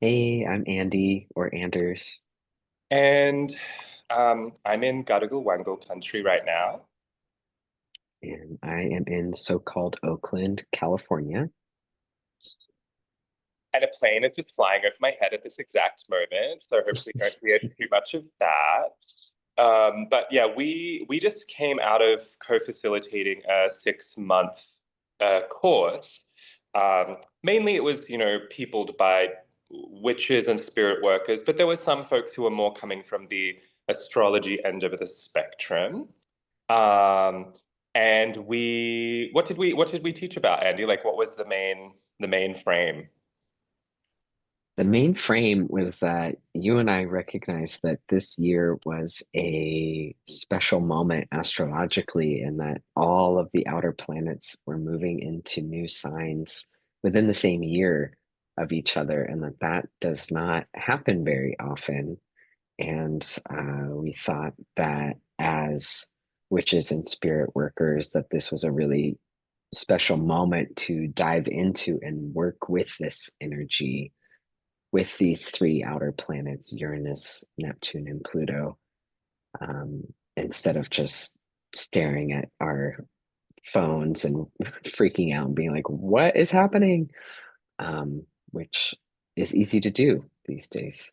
Hey, I'm Andy or Anders, And I'm in Gadigal Wangal country right now, and I am in so-called Oakland, California. and a plane is just flying over my head at this exact moment. So hopefully, don't hear too much of that. But yeah, we just came out of co-facilitating a 6 month course. Mainly, it was peopled by witches and spirit workers, but there were some folks who were more coming from the astrology end of the spectrum. Um, and what did we teach about, Andy? Like, what was the main frame? The main frame was that you and I recognized that this year was a special moment astrologically, and that all of the outer planets were moving into new signs within the same year of each other, and that does not happen very often. And we thought that as witches and spirit workers, that this was a really special moment to dive into and work with this energy, with these three outer planets, Uranus, Neptune, and Pluto, instead of just staring at our phones and freaking out and being like, what is happening? Which is easy to do these days.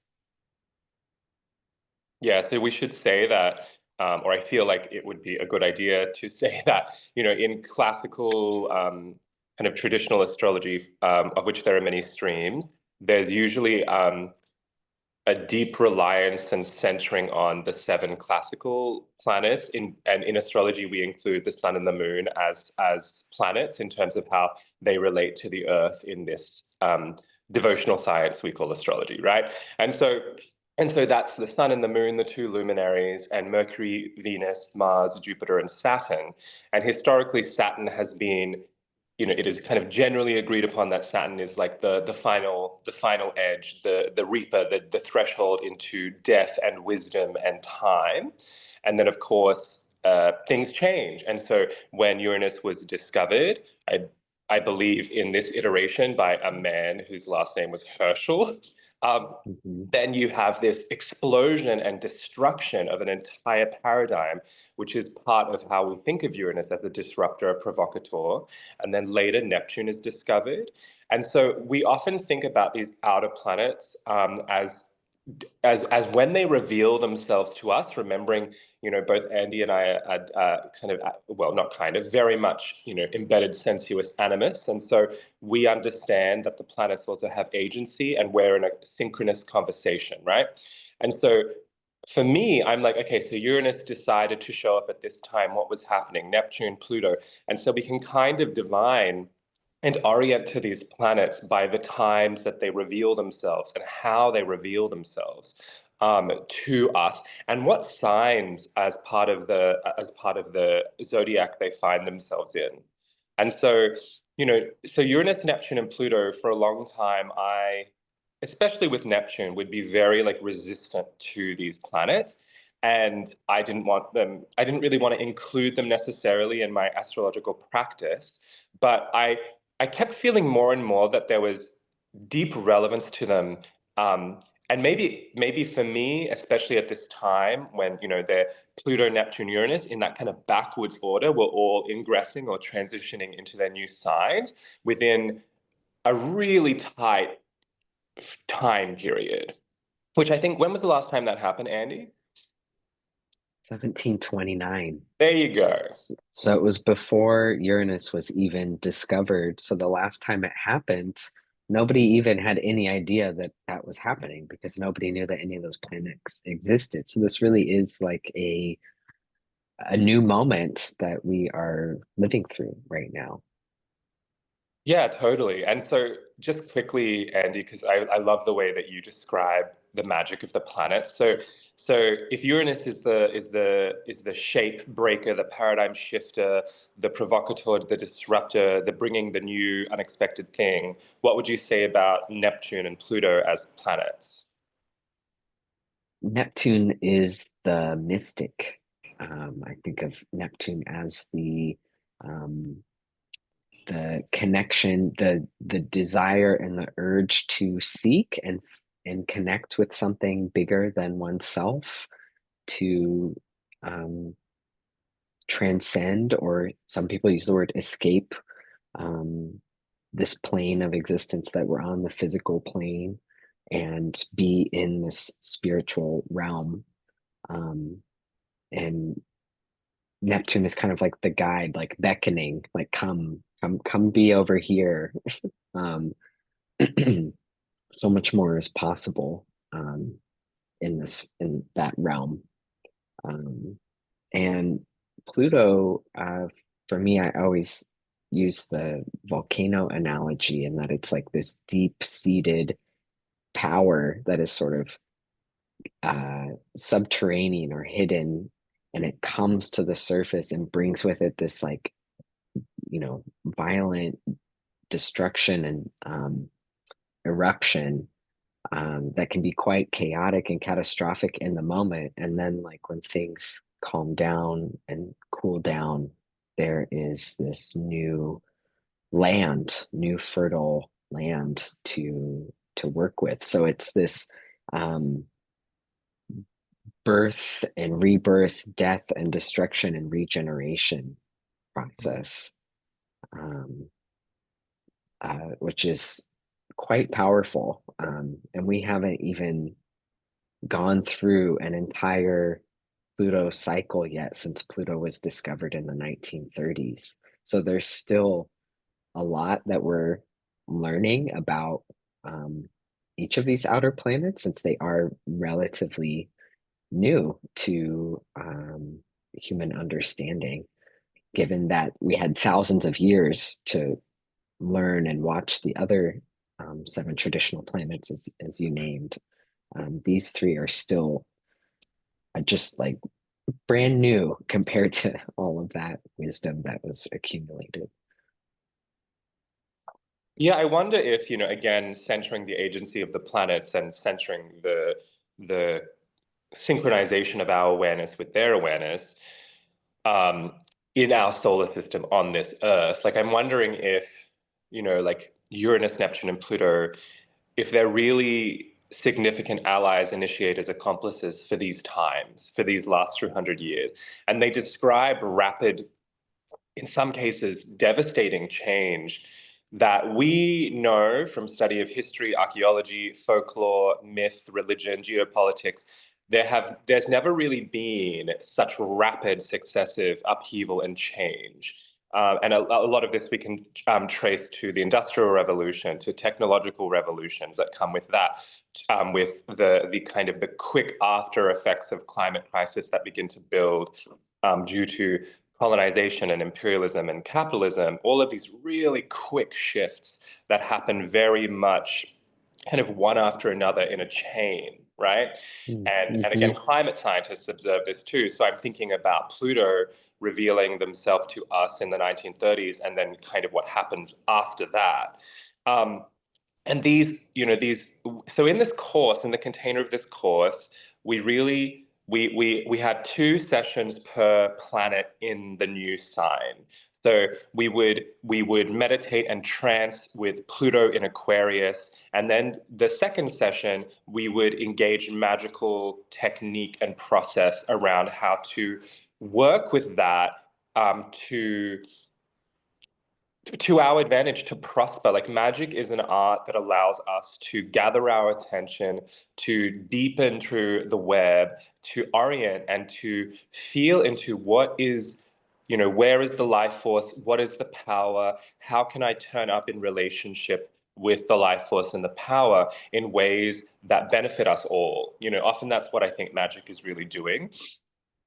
Yeah, so we should say that, or I feel like it would be a good idea to say that, in classical kind of traditional astrology, of which there are many streams, there's usually a deep reliance and centering on the seven classical planets. And in astrology, we include the sun and the moon as planets in terms of how they relate to the earth in this devotional science we call astrology, right? And so that's the sun and the moon, the two luminaries, and Mercury, Venus, Mars, Jupiter, and Saturn. And historically, Saturn has been, it is kind of generally agreed upon that Saturn is like the final edge, the reaper, the threshold into death and wisdom and time. And then, of course, things change. And so when Uranus was discovered, I believe in this iteration by a man whose last name was Herschel. Um, Mhm. then you have this explosion and destruction of an entire paradigm, which is part of how we think of Uranus as a disruptor, a provocateur. And then later, Neptune is discovered. And so we often think about these outer planets as when they reveal themselves to us, remembering, both Andy and I are kind of, well, not kind of, very much, embedded sensuous animists. And so we understand that the planets also have agency and we're in a synchronous conversation, right? And so for me, I'm like, okay, so Uranus decided to show up at this time. What was happening? Neptune, Pluto. And so we can kind of divine and orient to these planets by the times that they reveal themselves and how they reveal themselves to us, and what signs as part of the zodiac they find themselves in. And so Uranus, Neptune, and Pluto for a long time, especially with Neptune, would be very like resistant to these planets. And I didn't really want to include them necessarily in my astrological practice, but I kept feeling more and more that there was deep relevance to them. And maybe for me, especially at this time when, they're Pluto, Neptune, Uranus in that kind of backwards order, were all ingressing or transitioning into their new signs within a really tight time period. Which I think, when was the last time that happened, Andy? 1729. There you go. So it was before Uranus was even discovered. So the last time it happened, nobody even had any idea that that was happening because nobody knew that any of those planets existed. So this really is like a new moment that we are living through right now. Yeah, totally. And so just quickly, Andy, because I love the way that you describe the magic of the planets. So if Uranus is the shape breaker, the paradigm shifter, the provocateur, the disruptor, the bringing the new unexpected thing, what would you say about Neptune and Pluto as planets? Neptune is the mystic. I think of Neptune as um, the connection, the desire and the urge to seek and and connect with something bigger than oneself, to um, transcend, or some people use the word escape, um, this plane of existence that we're on, the physical plane, and be in this spiritual realm. Um, and Neptune is kind of like the guide, like beckoning, like come be over here. Um, so much more is possible in that realm. Um, and Pluto, for me, I always use the volcano analogy, in that it's like this deep-seated power that is sort of subterranean or hidden, and it comes to the surface and brings with it this, like, violent destruction and eruption, that can be quite chaotic and catastrophic in the moment. And then, like, when things calm down and cool down, there is this new fertile land to work with. So it's this um, birth and rebirth, death and destruction and regeneration process, um, which is quite powerful. And we haven't even gone through an entire Pluto cycle yet, since Pluto was discovered in the 1930s. So there's still a lot that we're learning about um, each of these outer planets, since they are relatively new to human understanding, given that we had thousands of years to learn and watch the other seven traditional planets, as you named. These three are still just like brand new compared to all of that wisdom that was accumulated. Yeah, I wonder if, again, centering the agency of the planets and centering the synchronization of our awareness with their awareness, um, in our solar system on this Earth. Like, I'm wondering if, like Uranus, Neptune, and Pluto, if they're really significant allies, initiators, accomplices for these times, for these last 300 years. And they describe rapid, in some cases, devastating change that we know from study of history, archaeology, folklore, myth, religion, geopolitics. There's never really been such rapid, successive upheaval and change. And a lot of this we can trace to the Industrial Revolution, to technological revolutions that come with that, with the kind of the quick after effects of climate crisis that begin to build due to colonization and imperialism and capitalism, all of these really quick shifts that happen very much kind of one after another in a chain, right? And Mm-hmm. again, climate scientists observe this too. So I'm thinking about Pluto revealing themselves to us in the 1930s, and then kind of what happens after that. Um, and so in this course, in the container of this course, we really we had two sessions per planet in the new sign. So we would meditate and trance with Pluto in Aquarius, and then the second session we would engage magical technique and process around how to work with that, to our advantage, to prosper. Like, magic is an art that allows us to gather our attention, to deepen through the web, to orient and to feel into what is, where is the life force? What is the power? How can I turn up in relationship with the life force and the power in ways that benefit us all? Often that's what I think magic is really doing.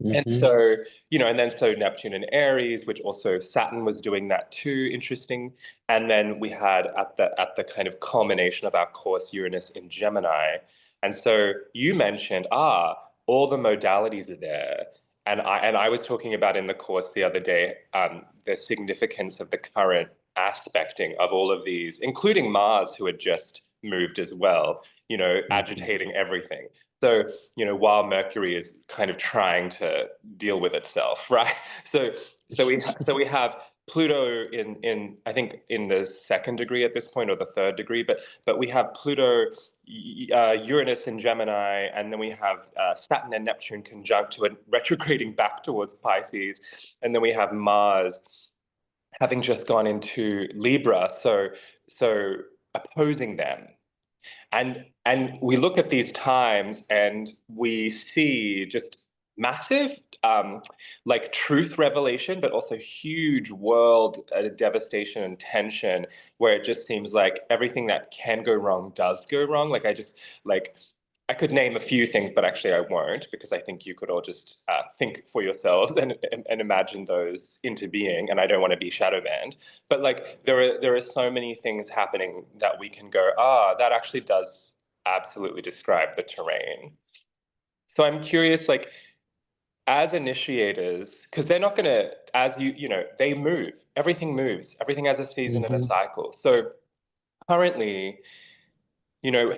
And Mm-hmm. so, and then so Neptune and Aries, which also Saturn was doing that too, interesting. And then we had at the kind of culmination of our course, Uranus in Gemini. And so you mentioned, all the modalities are there. And I was talking about in the course the other day, the significance of the current aspecting of all of these, including Mars, who had just moved as well, Mm-hmm. agitating everything. So, while Mercury is kind of trying to deal with itself, right? So we have Pluto in I think in the second degree at this point, or the third degree, but we have Pluto Uranus and Gemini, and then we have Saturn and Neptune conjunct to it, retrograding back towards Pisces, and then we have Mars having just gone into Libra, so opposing them. And we look at these times and we see just massive like truth revelation, but also huge world devastation and tension, where it just seems like everything that can go wrong does go wrong. Like I could name a few things, but actually I won't, because I think you could all just think for yourselves and imagine those into being. And I don't want to be shadow banned, but like there are so many things happening that we can go, that actually does absolutely describe the terrain. So I'm curious, like as initiators, because they're not going to, as they move. Everything moves. Everything has a season and a Hmm. cycle. So currently,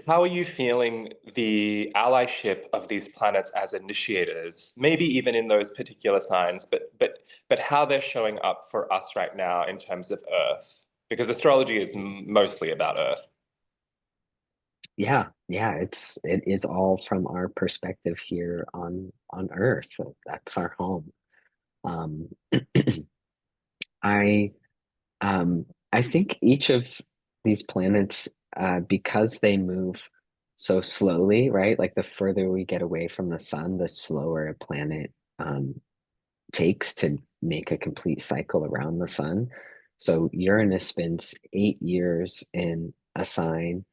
how are you feeling the allyship of these planets as initiators? Maybe even in those particular signs, but how they're showing up for us right now in terms of Earth, because astrology is mostly about Earth. Yeah, yeah, it is all from our perspective here on Earth. That's our home. Um, I I think each of these planets, because they move so slowly, right? Like the further we get away from the sun, the slower a planet takes to make a complete cycle around the sun. So Uranus spends 8 years in a sign.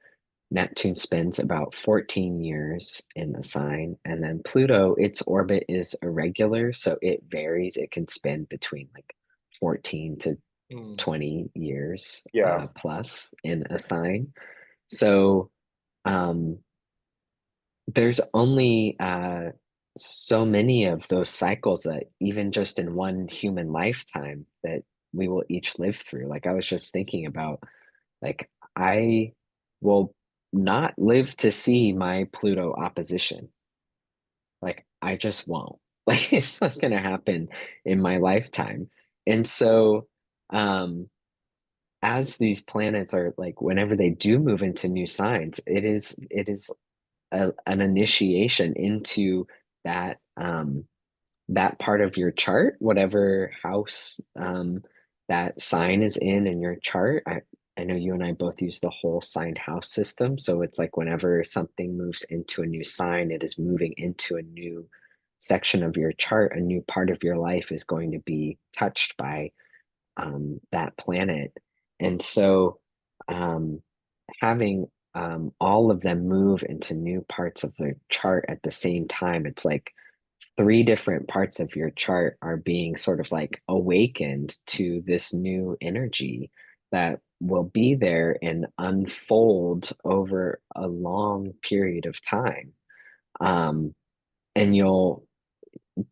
Neptune spends about 14 years in the sign. And then Pluto, its orbit is irregular, so it varies. It can spend between like 14 to Mm. 20 years Yeah. plus in a sign. So um, there's only so many of those cycles that even just in one human lifetime that we will each live through. Like I was just thinking about, like I will not live to see my Pluto opposition. Like I just won't. Like it's not gonna happen in my lifetime. And so as these planets are like whenever they do move into new signs, it is an initiation into that that part of your chart, whatever house that sign is in your chart. I know you and I both use the whole signed house system. So it's like whenever something moves into a new sign, it is moving into a new section of your chart. A new part of your life is going to be touched by that planet. And so um, having all of them move into new parts of the chart at the same time, it's like three different parts of your chart are being sort of like awakened to this new energy that will be there and unfold over a long period of time. Um, and you'll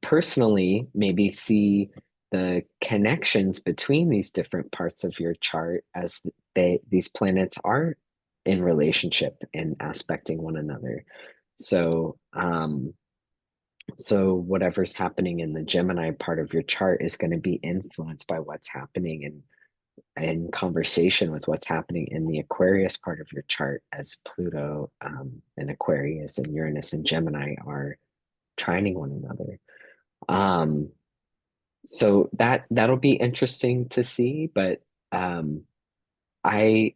personally maybe see the connections between these different parts of your chart as these planets are in relationship and aspecting one another. So so whatever's happening in the Gemini part of your chart is going to be influenced by what's happening in conversation with what's happening in the Aquarius part of your chart, as Pluto and Aquarius and Uranus and Gemini are trining one another. Um, so that'll be interesting to see, but I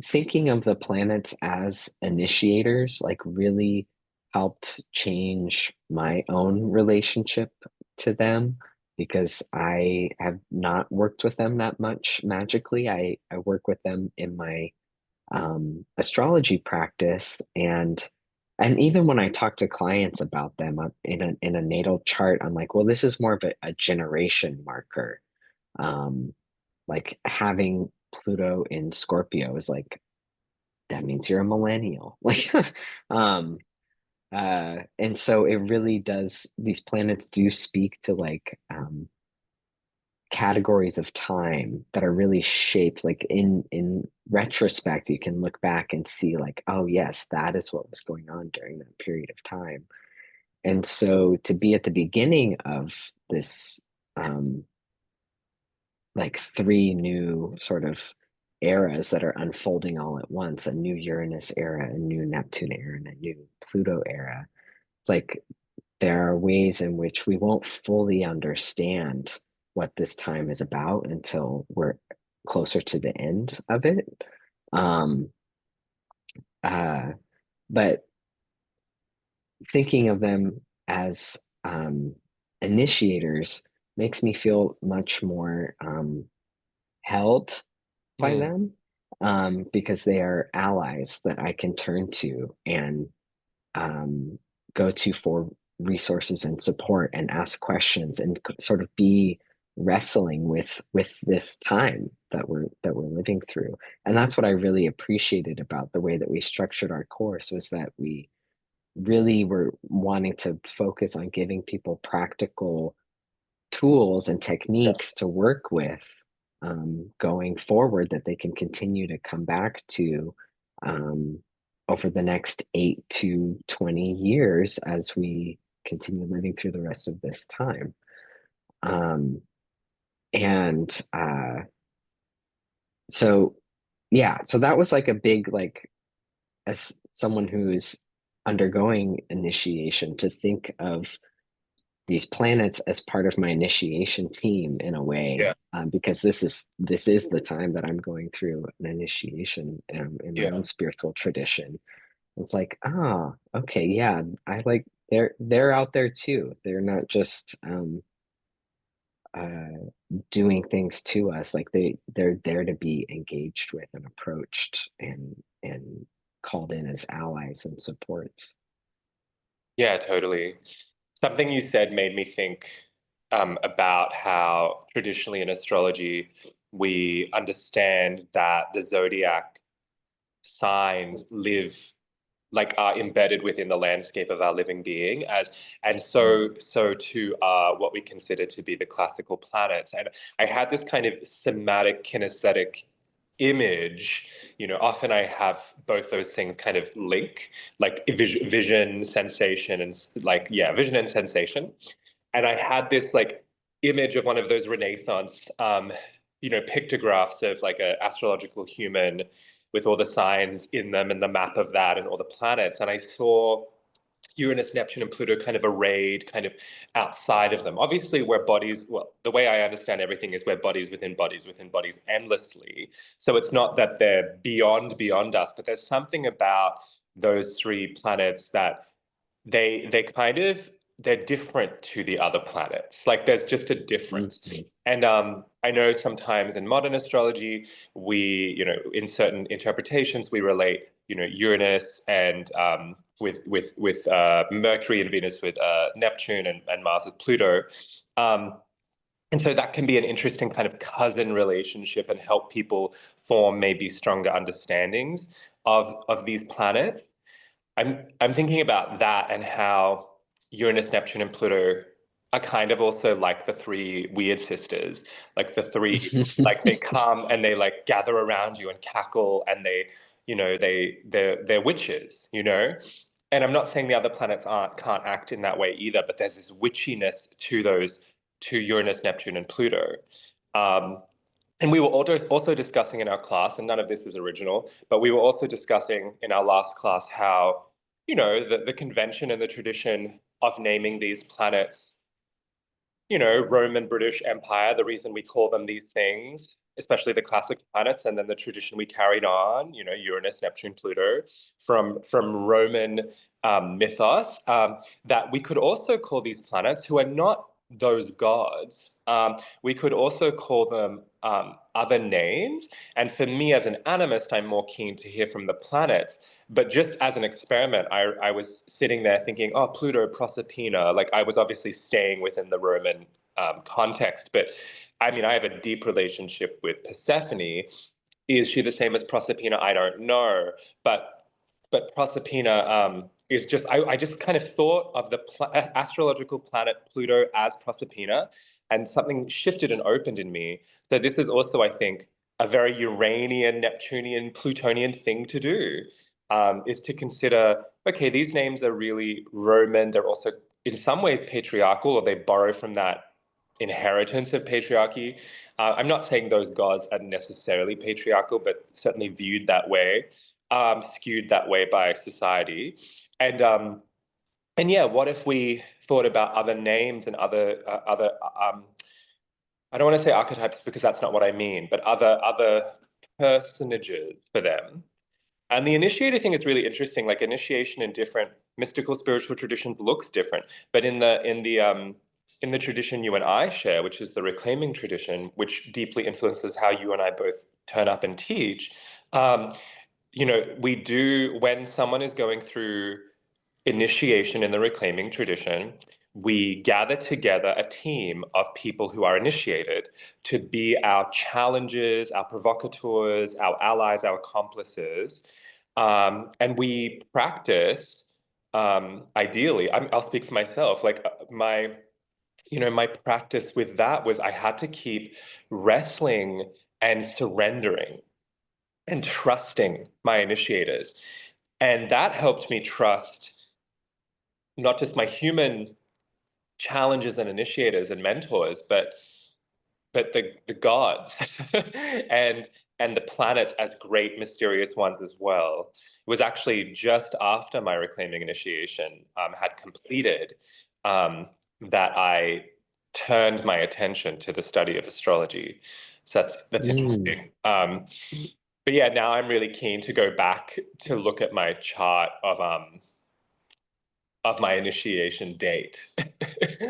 thinking of the planets as initiators like really helped change my own relationship to them because I have not worked with them that much magically. I work with them in my astrology practice, and even when I talk to clients about them in a natal chart, I'm like, well, this is more of a generation marker. Um, like having Pluto in Scorpio is like that means you're a millennial. Like, um, and so it really does, these planets do speak to like categories of time that are really shaped. Like in retrospect, you can look back and see like, oh yes, that is what was going on during that period of time. And so to be at the beginning of this um like three new sort of eras that are unfolding all at once, a new Uranus era, a new Neptune era, and a new Pluto era. It's like there are ways in which we won't fully understand what this time is about until we're closer to the end of it. Um, uh, but thinking of them as initiators makes me feel much more held by Mm. them, because they are allies that I can turn to and um, go to for resources and support and ask questions and sort of be wrestling with this time that we're living through. And that's what I really appreciated about the way that we structured our course, was that we really were wanting to focus on giving people practical tools and Yeah. techniques to work with, going forward, that they can continue to come back to, um, over the next 8 to 20 years as we continue living through the rest of this time. Um, and so, yeah, so that was like a big, like, as someone who's undergoing initiation, to think of these planets as part of my initiation team in a way, Yeah. because this is the time that I'm going through an initiation, in my Yeah. own spiritual tradition. It's like, ah, okay, yeah, I like they're out there too. They're not just uh, doing things to us. Like they're there to be engaged with and approached and called in as allies and supports. Yeah, totally. Something you said made me think about how traditionally in astrology we understand that the zodiac signs live like are embedded within the landscape of our living being as and Mm. so too are what we consider to be the classical planets. And I had this kind of somatic kinesthetic image, often I have both those things kind of link, like vision, sensation, and like, yeah, vision and sensation. And I had this like image of one of those Renaissance, pictographs of like an astrological human with all the signs in them and the map of that and all the planets. And I saw Uranus, Neptune, and Pluto kind of arrayed kind of outside of them. Obviously, we're bodies, well, the way I understand everything is we're bodies within bodies endlessly. So it's not that they're beyond us, but there's something about those three planets that they kind of they're different to the other planets. Like there's just a difference. Mhm. And I know sometimes in modern astrology, we, in certain interpretations, we relate, Uranus and with Mercury and Venus with Neptune and Mars with Pluto. Um, and so that can be an interesting kind of cousin relationship and help people form maybe stronger understandings of these planets. I'm thinking about that and how Uranus, Neptune, and Pluto are kind of also like the three weird sisters, like the three, like they come and they like gather around you and cackle and they, they're witches, And I'm not saying the other planets can't act in that way either, but there's this witchiness to those, to Uranus, Neptune, and Pluto. Um, and we were also discussing in our class, and none of this is original, but we were also discussing in our last class how, the convention and the tradition of naming these planets, Roman British Empire, the reason we call them these things, especially the classic planets, and then the tradition we carried on, Uranus, Neptune, Pluto, from Roman mythos, that we could also call these planets who are not those gods. We could also call them other names. And for me, as an animist, I'm more keen to hear from the planets. But just as an experiment, I was sitting there thinking, oh, Pluto, Proserpina. Like I was obviously staying within the Roman context. But I mean, I have a deep relationship with Persephone. Is she the same as Proserpina? I don't know. But Proserpina is just, I just kind of thought of the astrological planet Pluto as Proserpina, and something shifted and opened in me. So this is also, I think, a very Uranian, Neptunian, Plutonian thing to do, is to consider, okay, these names are really Roman. They're also in some ways patriarchal, or they borrow from that inheritance of patriarchy. I'm not saying those gods are necessarily patriarchal, but certainly viewed that way, skewed that way by society. And and yeah, what if we thought about other names and other I don't want to say archetypes because that's not what I mean, but other personages for them. And the initiator thing is really interesting. Like initiation in different mystical spiritual traditions looks different. But in the tradition you and I share, which is the reclaiming tradition, which deeply influences how you and I both turn up and teach, um, we do when someone is going through initiation in the reclaiming tradition, we gather together a team of people who are initiated to be our challenges, our provocateurs, our allies, our accomplices. And we practice, ideally, I'll speak for myself, like my practice with that was I had to keep wrestling and surrendering and trusting my initiators. And that helped me trust not just my human challenges and initiators and mentors, but the gods and and the planets as great mysterious ones as well. It was actually just after my reclaiming initiation had completed that I turned my attention to the study of astrology. So that's Mm. interesting. But yeah, now I'm really keen to go back to look at my chart of my initiation date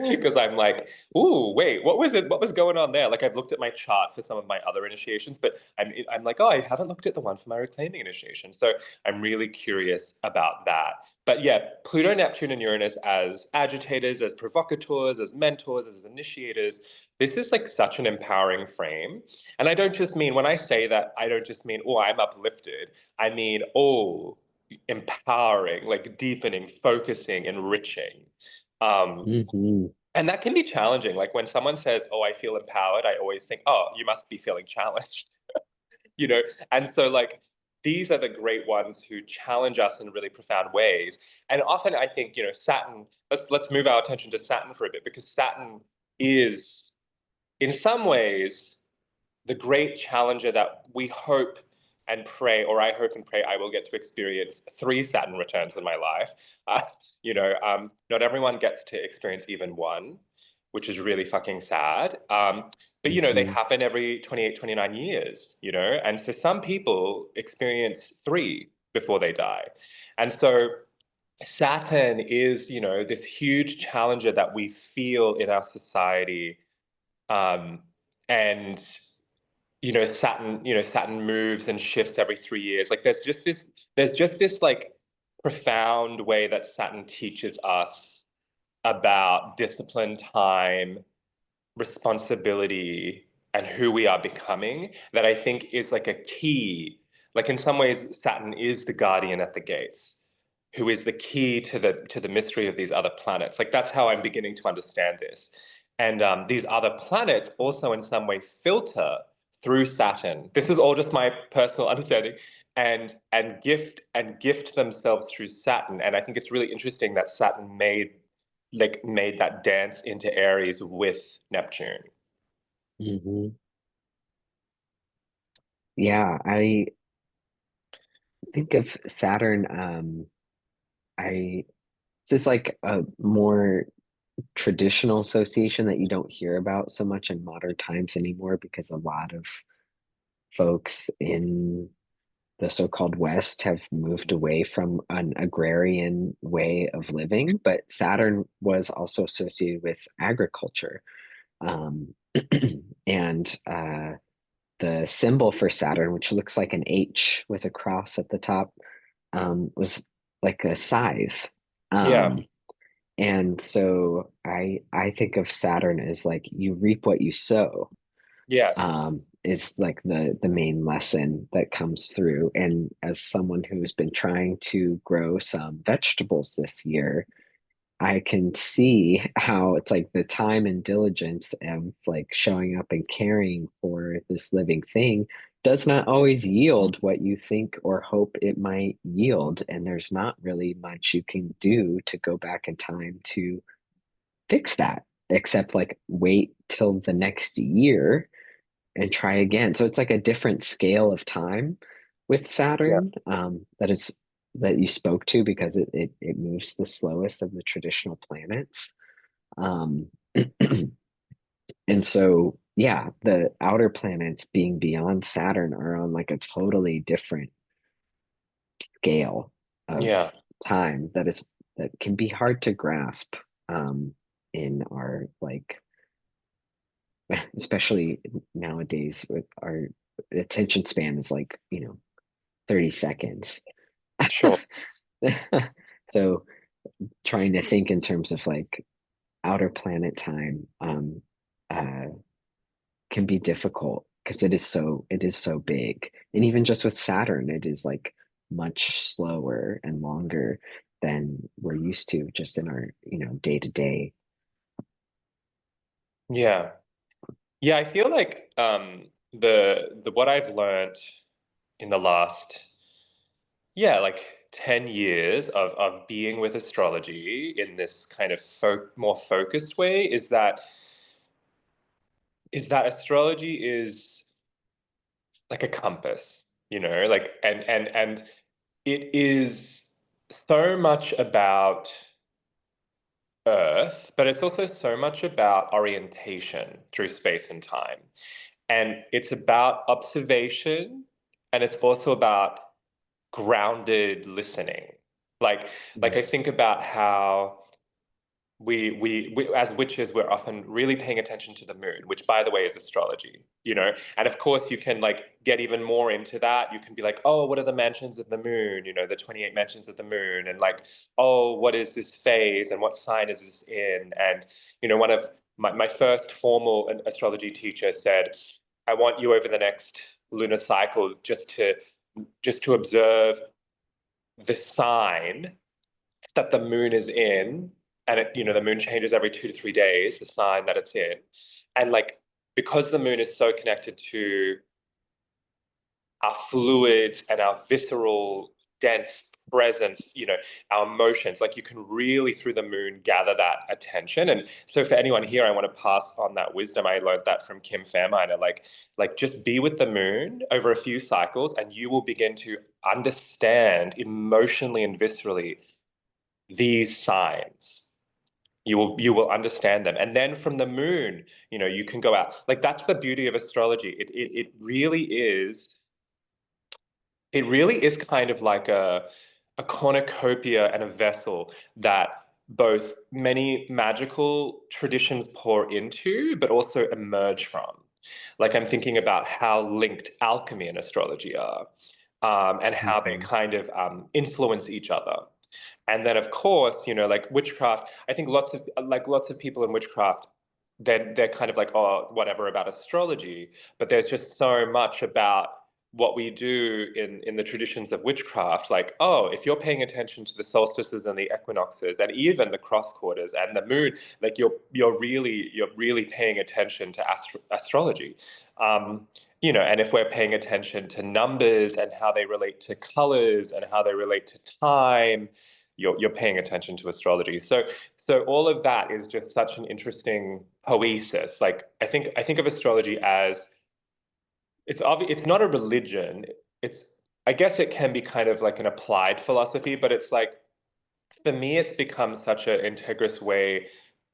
because I'm like, ooh, wait, what was it? What was going on there? Like I've looked at my chart for some of my other initiations, but I'm like, oh, I haven't looked at the one for my reclaiming initiation. So I'm really curious about that. But yeah, Pluto, Neptune, and Uranus as agitators, as provocateurs, as mentors, as initiators. This is like such an empowering frame. And I don't just mean when I say that, I don't just mean, oh, I'm uplifted. I mean, oh, empowering, like deepening, focusing, enriching. Um, Hmm. and that can be challenging. Like when someone says, "Oh, I feel empowered," I always think, "Oh, you must be feeling challenged," you know. And so, like, these are the great ones who challenge us in really profound ways. And often, I think, Saturn. Let's move our attention to Saturn for a bit because Saturn is, in some ways, the great challenger that we hope and pray, or I hope and pray I will get to experience three Saturn returns in my life. Not everyone gets to experience even one, which is really fucking sad. But, they Hmm. happen every 28, 29 years, and so some people experience three before they die. And so Saturn is, this huge challenger that we feel in our society. And Saturn moves and shifts every 3 years. Like there's just this like profound way that Saturn teaches us about discipline, time, responsibility, and who we are becoming that I think is like a key. Like in some ways, Saturn is the guardian at the gates, who is the key to the mystery of these other planets. Like that's how I'm beginning to understand this. And these other planets also in some way filter through Saturn. This is all just my personal understanding, and gift themselves through Saturn. And I think it's really interesting that Saturn made that dance into Aries with Neptune. Hmm. Yeah, I think of Saturn. I It's just like a more traditional association that you don't hear about so much in modern times anymore because a lot of folks in the so-called West have moved away from an agrarian way of living, but Saturn was also associated with agriculture. Um, and the symbol for Saturn, which looks like an H with a cross at the top, was like a scythe. Yeah. Um, and so I think of Saturn as like you reap what you sow, Yes. is like the main lesson that comes through. And as someone who's been trying to grow some vegetables this year, I can see how it's like the time and diligence of like showing up and caring for this living thing does not always yield what you think or hope it might yield. And there's not really much you can do to go back in time to fix that. except like wait till the next year and try again. So it's like a different scale of time with Yeah. Saturn, that you spoke to because it moves the slowest of the traditional planets. Um, and so yeah, the outer planets being beyond Saturn are on like a totally different scale of Yeah. time that can be hard to grasp in our like especially nowadays with our attention span is like 30 seconds. Sure. So trying to think in terms of like outer planet time uh can be difficult because it is so big. And even just with Saturn, it is like much slower and longer than we're used to just in our, day to day. Yeah. Yeah, I feel like the what I've learned in the last, yeah, like 10 years of being with astrology in this kind of more focused way is that astrology is like a compass, like and it is so much about Earth, but it's also so much about orientation through space and time. And it's about observation, and it's also about grounded listening. Like I think about how we as witches we're often really paying attention to the moon, which by the way is astrology. And of course you can like get even more into that. You can be like, oh, what are the mansions of the moon, the 28 mansions of the moon, and like, oh, what is this phase and what sign is this in? And one of my first formal astrology teacher said, I want you over the next lunar cycle just to observe the sign that the moon is in, and the moon changes every 2 to 3 days, the sign that it's in. And like, because the moon is so connected to our fluids and our visceral, dense presence, our emotions, like you can really through the moon gather that attention. And so for anyone here, I want to pass on that wisdom. I learned that from Kim Fairminer, like just be with the moon over a few cycles and you will begin to understand emotionally and viscerally these signs. You will understand them, and then from the moon, you can go out. Like that's the beauty of astrology. It really is kind of like a cornucopia and a vessel that both many magical traditions pour into, but also emerge from. Like I'm thinking about how linked alchemy and astrology are, and how they Mhm. kind of influence each other. And then, of course, like witchcraft. I think lots of people in witchcraft, they're kind of like, oh, whatever about astrology. But there's just so much about what we do in the traditions of witchcraft. Like, oh, if you're paying attention to the solstices and the equinoxes, and even the cross quarters and the moon, like you're really paying attention to astrology. Um, and if we're paying attention to numbers and how they relate to colors and how they relate to time, you're paying attention to astrology. So all of that is just such an interesting poesis. Like I think of astrology as it's not a religion. It's I guess it can be kind of like an applied philosophy, but it's like for me it's become such an integrous way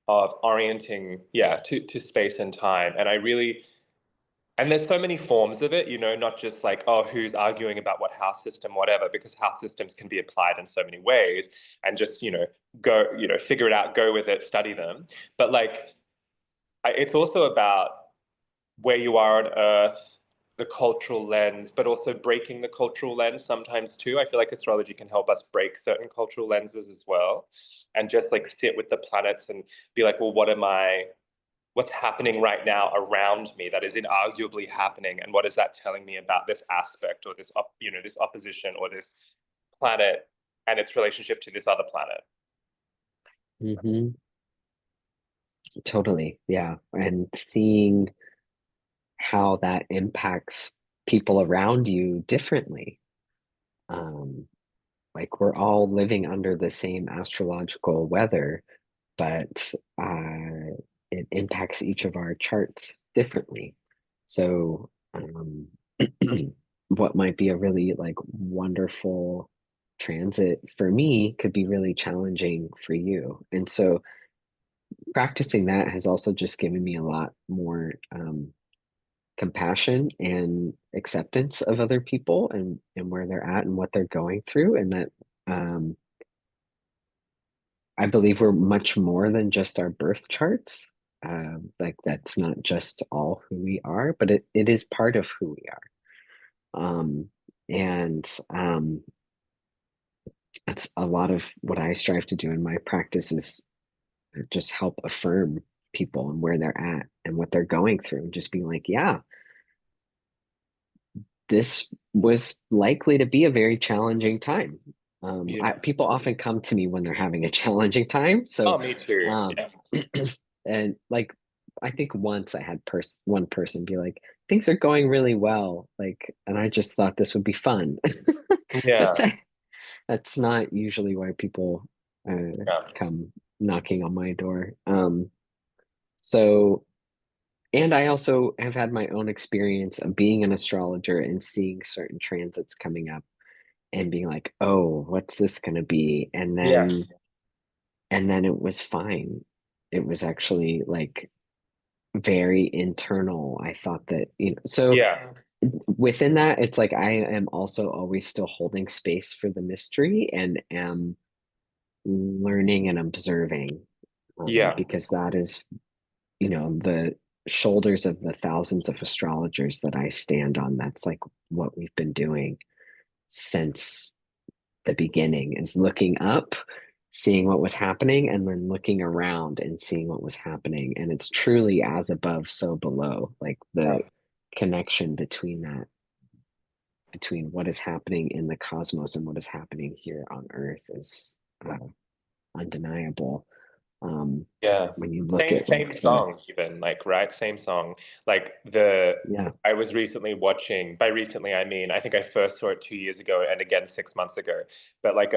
of orienting, yeah, to space and time. And there's so many forms of it, not just like, oh, who's arguing about what house system, whatever, because house systems can be applied in so many ways and just, go, figure it out, go with it, study them. But like, it's also about where you are on Earth, the cultural lens, but also breaking the cultural lens sometimes too. I feel like astrology can help us break certain cultural lenses as well and just like sit with the planets and be like, well, what's happening right now around me that is inarguably happening, and what is that telling me about this aspect or this opposition or this planet and its relationship to this other planet. Mhm. Totally. Yeah. And seeing how that impacts people around you differently. Um, like we're all living under the same astrological weather, but it impacts each of our charts differently. So, what might be a really like wonderful transit for me could be really challenging for you. And so, practicing that has also just given me a lot more compassion and acceptance of other people and where they're at and what they're going through, and that um, I believe we're much more than just our birth charts. Like that's not just all who we are, but it is part of who we are. And That's a lot of what I strive to do in my practice is just help affirm people and where they're at and what they're going through, and just being like, yeah, this was likely to be a very challenging time. Yeah. People often come to me when they're having a challenging time. So, Oh, me too. um, Yeah. and like, I think once I had one person be like, things are going really well. Like, and I just thought this would be fun. But Yeah. that's not usually why people Yeah. come knocking on my door. So, and I also have had my own experience of being an astrologer and seeing certain transits coming up and being like, oh, what's this going to be? Yeah. And then it was fine. It was actually like very internal. I thought that, so Yeah. within that, it's like I am also always still holding space for the mystery and am learning and observing, Yeah. because that is, the shoulders of the thousands of astrologers that I stand on. That's like what we've been doing since the beginning, is looking up, seeing what was happening, and then looking around and seeing what was happening. And it's truly as above, so below. Like the connection between that, between what is happening in the cosmos and what is happening here on Earth is undeniable. Um, Yeah. when you look Same at same like the, song even, like, right? Same song. Like the yeah. I was recently watching, by recently I mean I think I first saw it 2 years ago and again 6 months ago. But like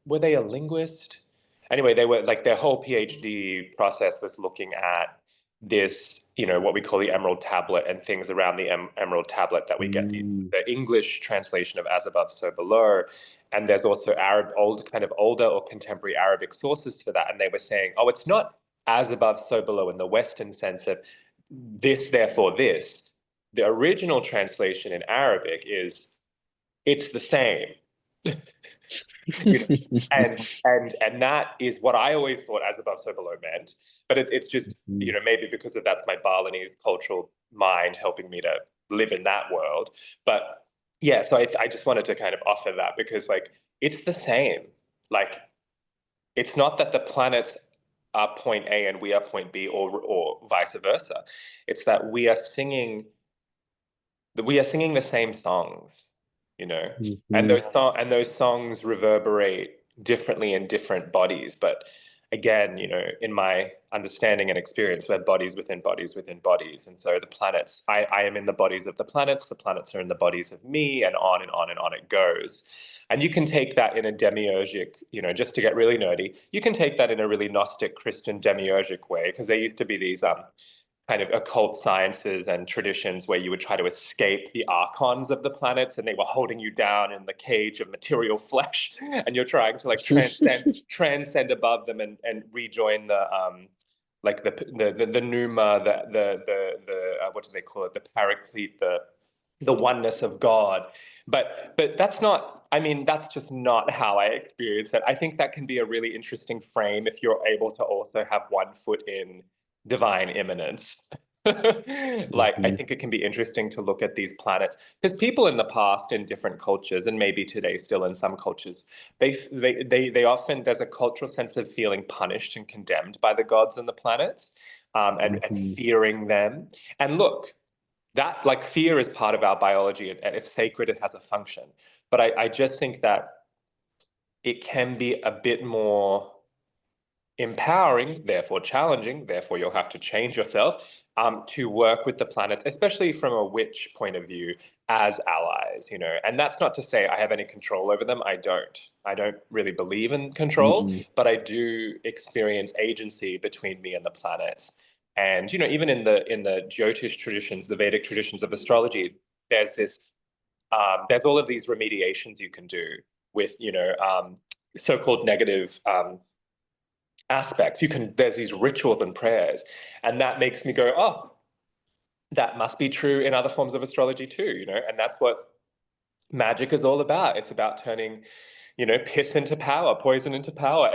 were they a linguist? Anyway, they were like their whole PhD process was looking at this, what we call the Emerald Tablet and things around the Emerald Tablet that we get Mm, the English translation of as above, so below. And there's also kind of older or contemporary Arabic sources for that. And they were saying, oh, it's not as above, so below in the Western sense of this, therefore this. The original translation in Arabic is it's the same. you know, and that is what I always thought as above, so below meant. But it's just, mm, maybe because of that's my Balinese cultural mind helping me to live in that world. But yeah, so I just wanted to kind of offer that because like it's the same. Like it's not that the planets are point A and we are point B, or vice versa. It's that we are singing the same songs, you know, and mhm, those songs reverberate differently in different bodies. But again, in my understanding and experience, we're bodies within bodies within bodies, and so the planets, I am in the bodies of the planets are in the bodies of me, and on and on and on it goes. And you can take that in a demiurgic, just to get really nerdy, you can take that in a really Gnostic Christian demiurgic way, because there used to be these kind of occult sciences and traditions where you would try to escape the archons of the planets and they were holding you down in the cage of material flesh and you're trying to like transcend above them and rejoin the like the pneuma, the what do they call it, the paraclete, the oneness of God. But that's not, I mean, that's just not how I experience it. I think that can be a really interesting frame if you're able to also have one foot in divine imminence. Like, I mhm. think it can be interesting to look at these planets because people in the past in different cultures, and maybe today still in some cultures, they often, there's a cultural sense of feeling punished and condemned by the gods and the planets, and Mhm. fearing them. And look, that, like, fear is part of our biology, and it's sacred, it has a function. But I just think that it can be a bit more empowering, therefore challenging, therefore you'll have to change yourself to work with the planets, especially from a witch point of view, as allies, you know. And that's not to say I have any control over them. I don't. I don't really believe in control, Hmm. but I do experience agency between me and the planets. And you know, even in the Jyotish traditions, the Vedic traditions of astrology, there's this there's all of these remediations you can do with, you know, so-called negative aspects. You can, there's these rituals and prayers, and that makes me go, oh, that must be true in other forms of astrology too, you know, and that's what magic is all about. It's about turning, you know, piss into power, poison into power.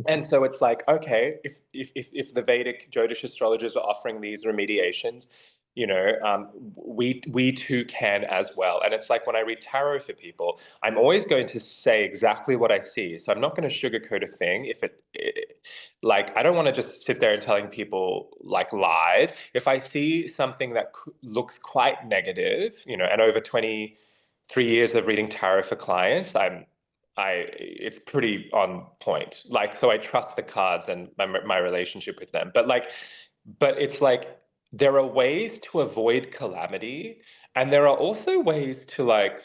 And so it's like, okay, if the Vedic Jyotish astrologers are offering these remediations, you know, we too can as well. And it's like when I read tarot for people, I'm always going to say exactly what I see. So I'm not going to sugarcoat a thing. If like, I don't want to just sit there and telling people like lies. If I see something that looks quite negative, you know, and over 23 years of reading tarot for clients, it's pretty on point. Like, so I trust the cards and my relationship with them. But like, but it's like there are ways to avoid calamity, and there are also ways to like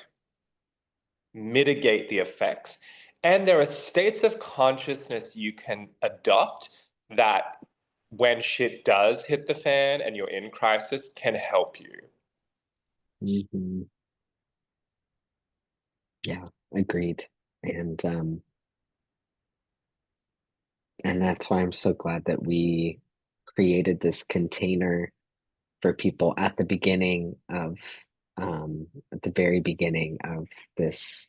mitigate the effects. And there are states of consciousness you can adopt that when shit does hit the fan and you're in crisis can help you. Hmm. Yeah, agreed. And and that's why I'm so glad that we created this container for people at the beginning of at the very beginning of this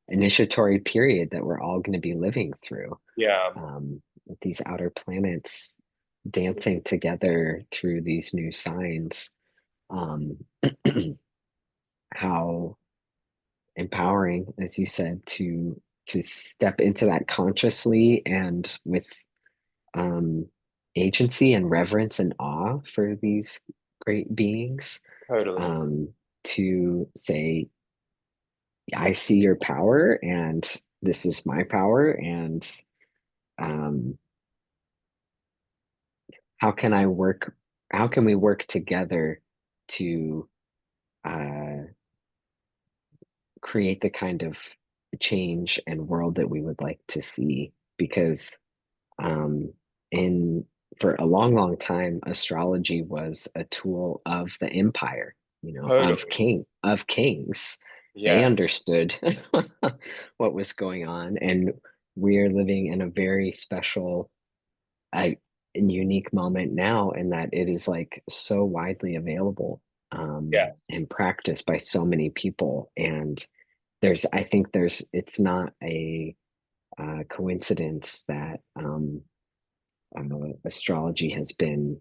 initiatory period that we're all going to be living through. Yeah, With these outer planets dancing together through these new signs. Um, how empowering, as you said, to step into that consciously and with um, agency and reverence and awe for these great beings. totally. Um, to say, I see your power, and this is my power, and um, how can I work? How can we work together to uh, create the kind of change and world that we would like to see? Because um, in for a long, long time, astrology was a tool of the empire, you know, Totally. of kings. They Yes. understood what was going on, and we are living in a very special, I and unique moment now in that it is like so widely available Yes. and practiced by so many people. And I think it's not a coincidence that astrology has been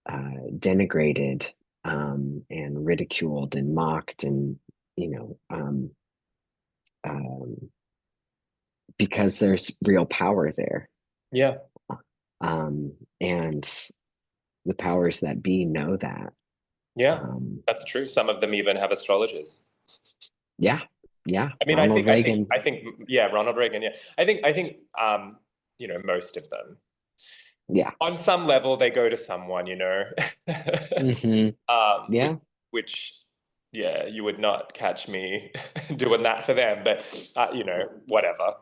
denigrated and ridiculed and mocked and you know um, because there's real power there, Yeah. and the powers that be know that. Yeah. um, That's true. Some of them even have astrologers. yeah, yeah, I mean, Ronald Reagan. yeah, Ronald Reagan. Yeah, I think, you know, most of them, Yeah. on some level, they go to someone, you know, Hmm. which, Yeah. which, yeah, you would not catch me doing that for them, but you know, whatever.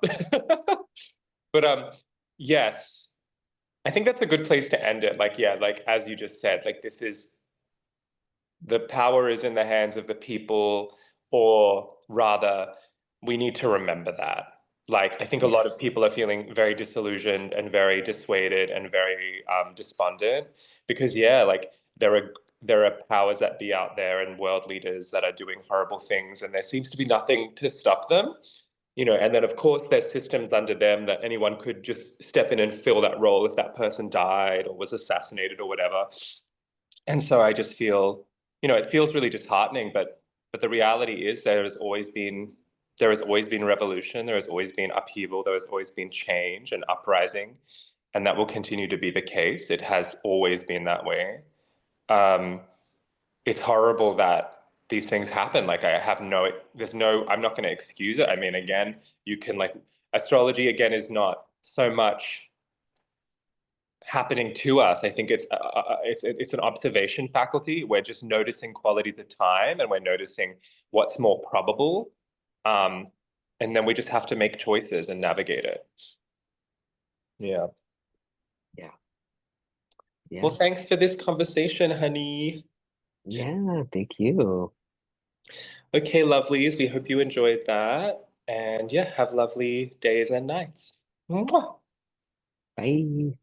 But yes, I think that's a good place to end it. Like, yeah, like as you just said, like this is the power is in the hands of the people, or rather, we need to remember that. Like, I think a lot of Yes. people are feeling very disillusioned and very dissuaded and very despondent because, yeah, like there are powers that be out there and world leaders that are doing horrible things, and there seems to be nothing to stop them. You know, and then of course there's systems under them that anyone could just step in and fill that role if that person died or was assassinated or whatever. And so I just feel, you know, it feels really disheartening, but the reality is there has always been revolution, there has always been upheaval, there has always been change and uprising, and that will continue to be the case. It has always been that way. Um, it's horrible that these things happen. Like I have no, there's no, I'm not going to excuse it. I mean, again, you can like astrology again is not so much happening to us. I think it's an observation faculty. We're just noticing qualities of time, and we're noticing what's more probable. Um, and then we just have to make choices and navigate it. Yeah. Yeah. Well, Yeah. thanks for this conversation, honey. Yeah. Thank you. Okay, lovelies, we hope you enjoyed that. And yeah, have lovely days and nights. Mwah! Bye.